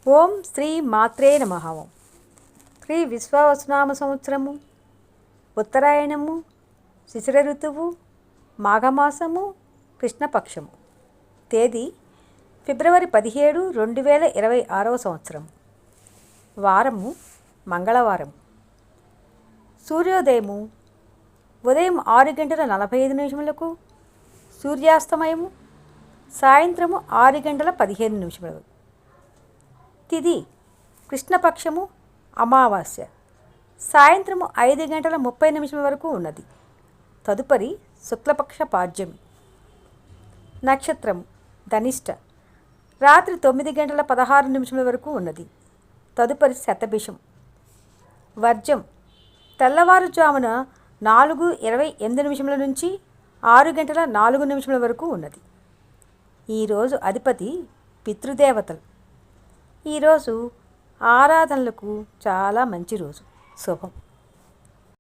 ఓం శ్రీ మాత్రే నమః. శ్రీ విశ్వావసునామ సంవత్సరము, ఉత్తరాయణము, శిశిర ఋతువు, మాఘమాసము, కృష్ణపక్షము. తేదీ ఫిబ్రవరి 17, 2026 సంవత్సరం. వారము మంగళవారం. సూర్యోదయము ఉదయం 6:45 సూర్యాస్తమయము సాయంత్రము 6:15. తిథి కృష్ణపక్షము, అమావాస్య సాయంత్రము 5:30 వరకు ఉన్నది. తదుపరి శుక్లపక్ష పాడ్యమి. నక్షత్రం ధనిష్ట రాత్రి 9:16 వరకు ఉన్నది. తదుపరి శతభిషం. వర్జం తెల్లవారుజామున 4:28 నుంచి 6:04 వరకు ఉన్నది. ఈరోజు అధిపతి పితృదేవతలు. ఈరోజు ఆరాధనలకు చాలా మంచి రోజు, శుభం.